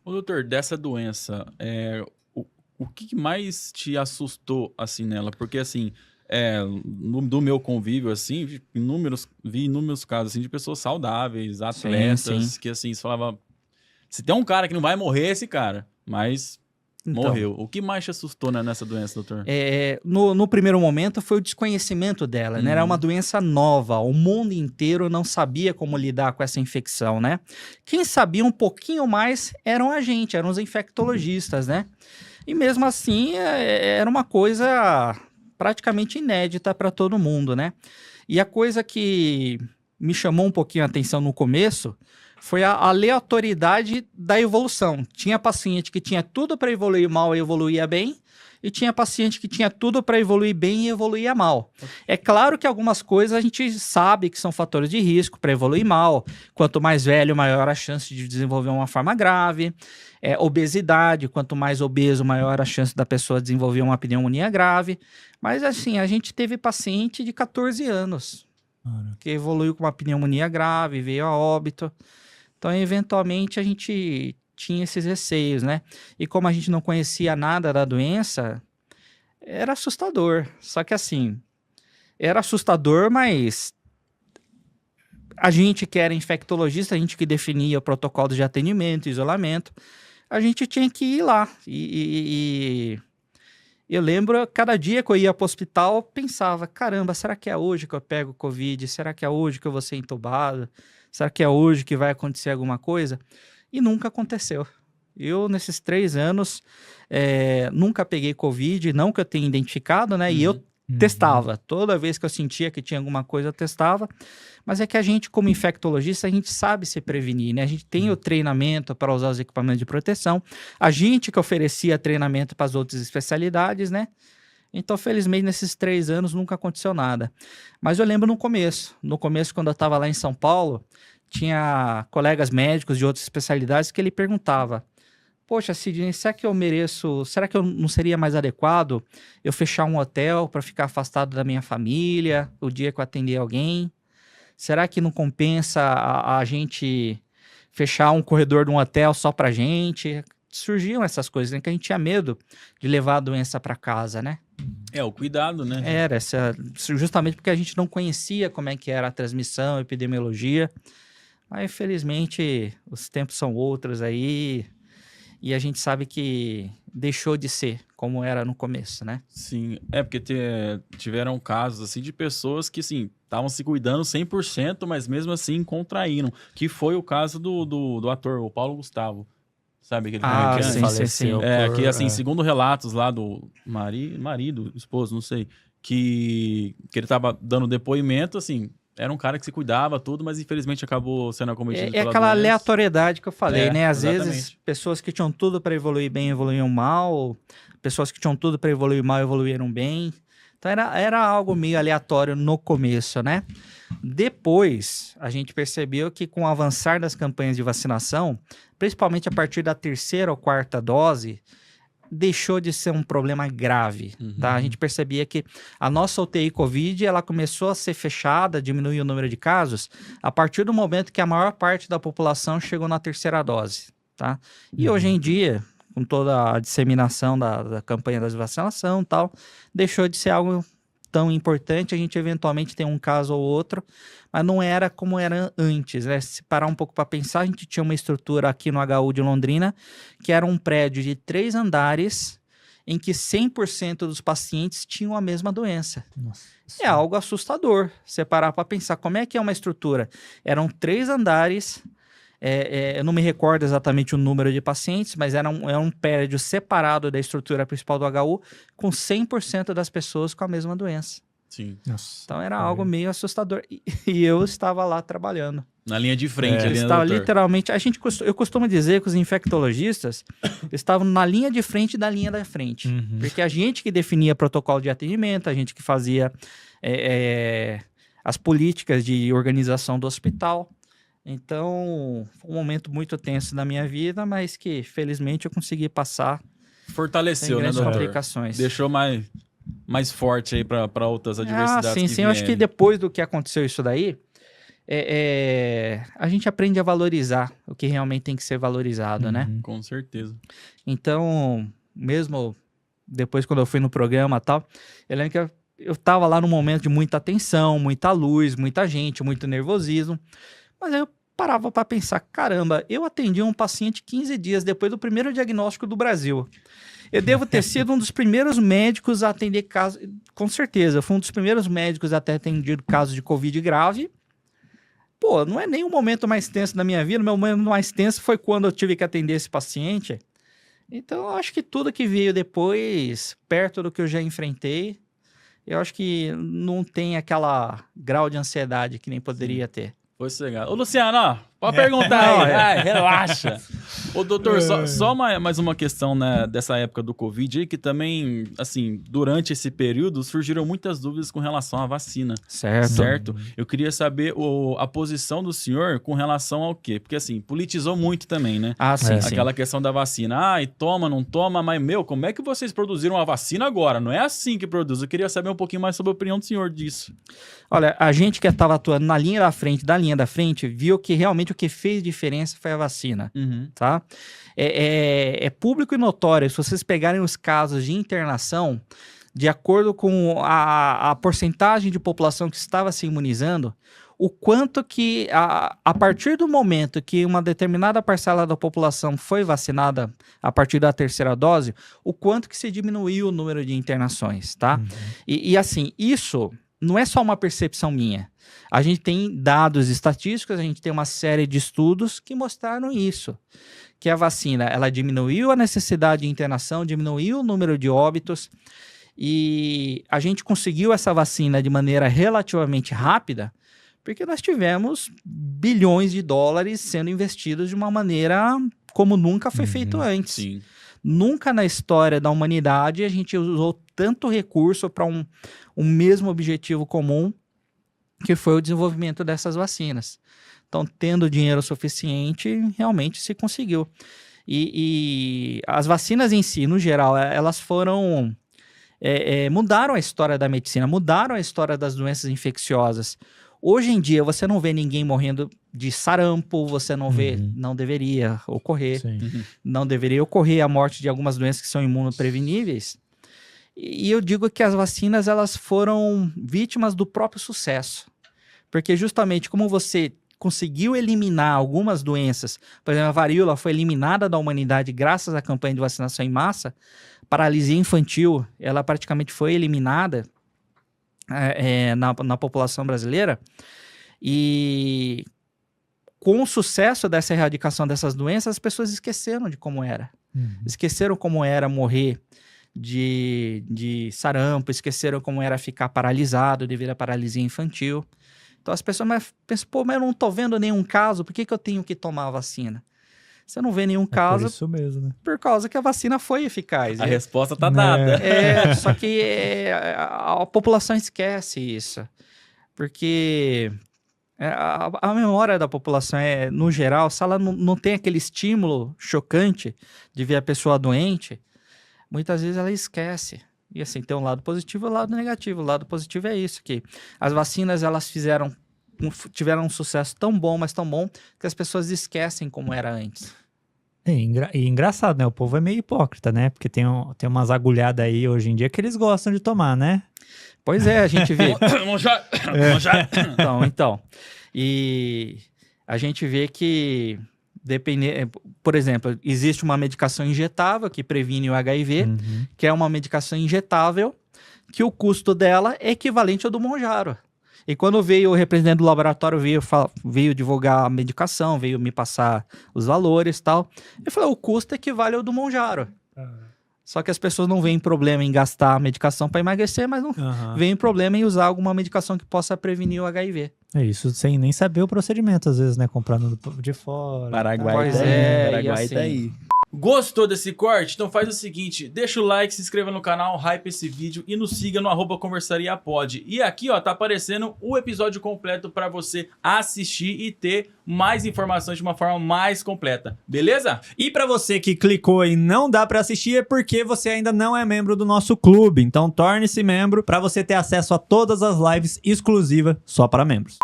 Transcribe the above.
Ô, doutor, dessa doença, o que mais te assustou, assim, nela? Porque, assim, do meu convívio, assim, vi inúmeros casos, assim, de pessoas saudáveis, Sim, sim. atletas, que, assim, você falava, se tem um cara que não vai morrer, é esse cara, mas Então, morreu. O que mais te assustou, né, nessa doença, doutor? no primeiro momento foi o desconhecimento dela, né? Era uma Uhum. doença nova, o mundo inteiro não sabia como lidar com essa infecção, né? Quem sabia um pouquinho mais eram os infectologistas, né? E mesmo assim, era uma coisa praticamente inédita para todo mundo, né? E a coisa que me chamou um pouquinho a atenção no começo foi a aleatoriedade da evolução. Tinha paciente que tinha tudo para evoluir mal e evoluía bem, e tinha paciente que tinha tudo para evoluir bem e evoluía mal. É claro que algumas coisas a gente sabe que são fatores de risco para evoluir mal. Quanto mais velho, maior a chance de desenvolver uma forma grave. Obesidade, quanto mais obeso, maior a chance da pessoa desenvolver uma pneumonia grave. Mas assim, a gente teve paciente de 14 anos que evoluiu com uma pneumonia grave, veio a óbito. Então, eventualmente, a gente tinha esses receios, né? E como a gente não conhecia nada da doença, era assustador. Só que assim, era assustador, mas a gente que era infectologista, a gente que definia o protocolo de atendimento, isolamento, a gente tinha que ir lá. Eu lembro, cada dia que eu ia para o hospital, pensava, caramba, será que é hoje que eu pego Covid? Será que é hoje que eu vou ser entubado? Será que é hoje que vai acontecer alguma coisa? E nunca aconteceu. Eu, nesses 3 anos, nunca peguei Covid, não que eu tenha identificado, né? E eu testava. Toda vez que eu sentia que tinha alguma coisa, eu testava. Mas é que a gente, como infectologista, a gente sabe se prevenir, né? A gente tem o treinamento para usar os equipamentos de proteção. A gente que oferecia treinamento para as outras especialidades, né? Então, felizmente, nesses 3 anos nunca aconteceu nada. Mas eu lembro no começo. No começo, quando eu estava lá em São Paulo, tinha colegas médicos de outras especialidades que ele perguntava: poxa, Sidney, será que eu mereço? Será que eu não seria mais adequado eu fechar um hotel para ficar afastado da minha família o dia que eu atender alguém? Será que não compensa a gente fechar um corredor de um hotel só pra gente? Surgiam essas coisas, né? Que a gente tinha medo de levar a doença para casa, né? O cuidado, né? Justamente porque a gente não conhecia como é que era a transmissão, a epidemiologia. Mas, infelizmente, os tempos são outros aí e a gente sabe que deixou de ser como era no começo, né? Sim, porque tiveram casos, assim, de pessoas que, assim, estavam se cuidando 100%, mas mesmo assim contraíram, que foi o caso do ator, o Paulo Gustavo, sabe, aquele Ah, comediante? sim, sim, sim. faleceu Que, assim, segundo relatos lá do marido, esposo, não sei, que ele tava dando depoimento, assim, era um cara que se cuidava, tudo, mas infelizmente acabou sendo acometido É pela aquela doença. aleatoriedade que eu falei, né? Às vezes, Exatamente. pessoas que tinham tudo para evoluir bem evoluíam mal, pessoas que tinham tudo para evoluir mal evoluíram bem. Então era algo meio aleatório no começo, né? Depois, a gente percebeu que com o avançar das campanhas de vacinação, principalmente a partir da terceira ou quarta dose, deixou de ser um problema grave, tá? A gente percebia que a nossa UTI Covid, ela começou a ser fechada, diminuiu o número de casos, a partir do momento que a maior parte da população chegou na terceira dose, tá? E hoje em dia, com toda a disseminação da campanha da vacinação e tal, deixou de ser algo tão importante. A gente eventualmente tem um caso ou outro, mas não era como era antes, né? Se parar um pouco para pensar, a gente tinha uma estrutura aqui no HU de Londrina, que era um prédio de 3 andares, em que 100% dos pacientes tinham a mesma doença. Nossa, É algo assustador, você parar para pensar como é que é uma estrutura. Eram 3 andares, eu não me recordo exatamente o número de pacientes, mas era um prédio separado da estrutura principal do HU, com 100% das pessoas com a mesma doença. Sim. Nossa. Então era algo meio assustador. E eu estava lá trabalhando. Na linha de frente Eu ali, né, estava doutor? literalmente. Eu costumo dizer que os infectologistas estavam na linha de frente da linha da frente. Porque a gente que definia protocolo de atendimento, a gente que fazia as políticas de organização do hospital. Então, foi um momento muito tenso na minha vida, mas que felizmente eu consegui passar sem Fortaleceu, né, grandes doutor? complicações. Deixou mais forte aí para outras adversidades sim, que sim. Eu acho que vierem. depois do que aconteceu isso daí, a gente aprende a valorizar o que realmente tem que ser valorizado, né? Com certeza. Então, mesmo depois quando eu fui no programa e tal, eu lembro que eu tava lá num momento de muita tensão, muita luz, muita gente, muito nervosismo, mas aí eu parava para pensar, caramba, eu atendi um paciente 15 dias depois do primeiro diagnóstico do Brasil. Eu devo ter sido um dos primeiros médicos a atender casos, com certeza, eu fui um dos primeiros médicos a ter atendido casos de Covid grave. Pô, não é nem o momento mais tenso da minha vida, o meu momento mais tenso foi quando eu tive que atender esse paciente. Então, eu acho que tudo que veio depois, perto do que eu já enfrentei, eu acho que não tem aquela grau de ansiedade que nem poderia ter. Foi sossegado. Ô, Luciano, ó, pode perguntar aí. Ai, relaxa. Ô, doutor, só mais uma questão, né, dessa época do Covid aí, que também, assim, durante esse período, surgiram muitas dúvidas com relação à vacina. Certo? Eu queria saber a posição do senhor com relação ao quê? Porque, assim, politizou muito também, né? Ah, sim, sim. Aquela questão da vacina. Ah, e toma, não toma, mas, como é que vocês produziram a vacina agora? Não é assim que produz. Eu queria saber um pouquinho mais sobre a opinião do senhor disso. Olha, a gente que estava atuando na linha da frente, viu que realmente o que fez diferença foi a vacina, tá? É público e notório, se vocês pegarem os casos de internação, de acordo com a porcentagem de população que estava se imunizando, o quanto que, a partir do momento que uma determinada parcela da população foi vacinada a partir da terceira dose, o quanto que se diminuiu o número de internações, tá? E assim, isso não é só uma percepção minha. A gente tem dados estatísticos, a gente tem uma série de estudos que mostraram isso. Que a vacina, ela diminuiu a necessidade de internação, diminuiu o número de óbitos, e a gente conseguiu essa vacina de maneira relativamente rápida, porque nós tivemos bilhões de dólares sendo investidos de uma maneira como nunca foi feito antes. Sim. Nunca na história da humanidade a gente usou tanto recurso para um mesmo objetivo comum, que foi o desenvolvimento dessas vacinas. Então, tendo dinheiro suficiente, realmente se conseguiu. E as vacinas em si, no geral, elas foram... mudaram a história da medicina, mudaram a história das doenças infecciosas. Hoje em dia, você não vê ninguém morrendo de sarampo, você não vê, não deveria ocorrer. Não deveria ocorrer a morte de algumas doenças que são imunopreveníveis. E eu digo que as vacinas, elas foram vítimas do próprio sucesso. Porque justamente como você conseguiu eliminar algumas doenças, por exemplo, a varíola foi eliminada da humanidade graças à campanha de vacinação em massa, paralisia infantil, ela praticamente foi eliminada na população brasileira, e com o sucesso dessa erradicação dessas doenças, as pessoas esqueceram de como era. Esqueceram como era morrer de sarampo, esqueceram como era ficar paralisado devido à paralisia infantil. Então as pessoas pensam, pô, mas eu não tô vendo nenhum caso, por que eu tenho que tomar a vacina? Você não vê nenhum caso por isso mesmo, né? Por causa que a vacina foi eficaz. A resposta tá dada. Só que a população esquece isso. Porque a memória da população no geral, se ela não tem aquele estímulo chocante de ver a pessoa doente, muitas vezes ela esquece. E assim, tem um lado positivo e um lado negativo. O lado positivo é isso, que as vacinas, elas tiveram um sucesso tão bom, mas tão bom, que as pessoas esquecem como era antes. E engraçado, né? O povo é meio hipócrita, né? Porque tem umas agulhadas aí hoje em dia que eles gostam de tomar, né? Pois é, a gente vê... Então. E a gente vê que... Por exemplo, existe uma medicação injetável que previne o HIV, que é uma medicação injetável, que o custo dela é equivalente ao do Mounjaro. E quando veio o representante do laboratório, veio divulgar a medicação, veio me passar os valores e tal, eu falei, o custo equivale ao do Mounjaro. Só que as pessoas não veem problema em gastar a medicação para emagrecer, mas não veem problema em usar alguma medicação que possa prevenir o HIV. É isso, sem nem saber o procedimento, às vezes, né? Comprando de fora. Paraguai Paraguai tá aí. Gostou desse corte? Então faz o seguinte, deixa o like, se inscreva no canal, hype esse vídeo e nos siga no @conversariapod. E aqui, ó, tá aparecendo o episódio completo para você assistir e ter mais informações de uma forma mais completa, beleza? E para você que clicou e não dá para assistir é porque você ainda não é membro do nosso clube. Então torne-se membro para você ter acesso a todas as lives exclusivas só para membros.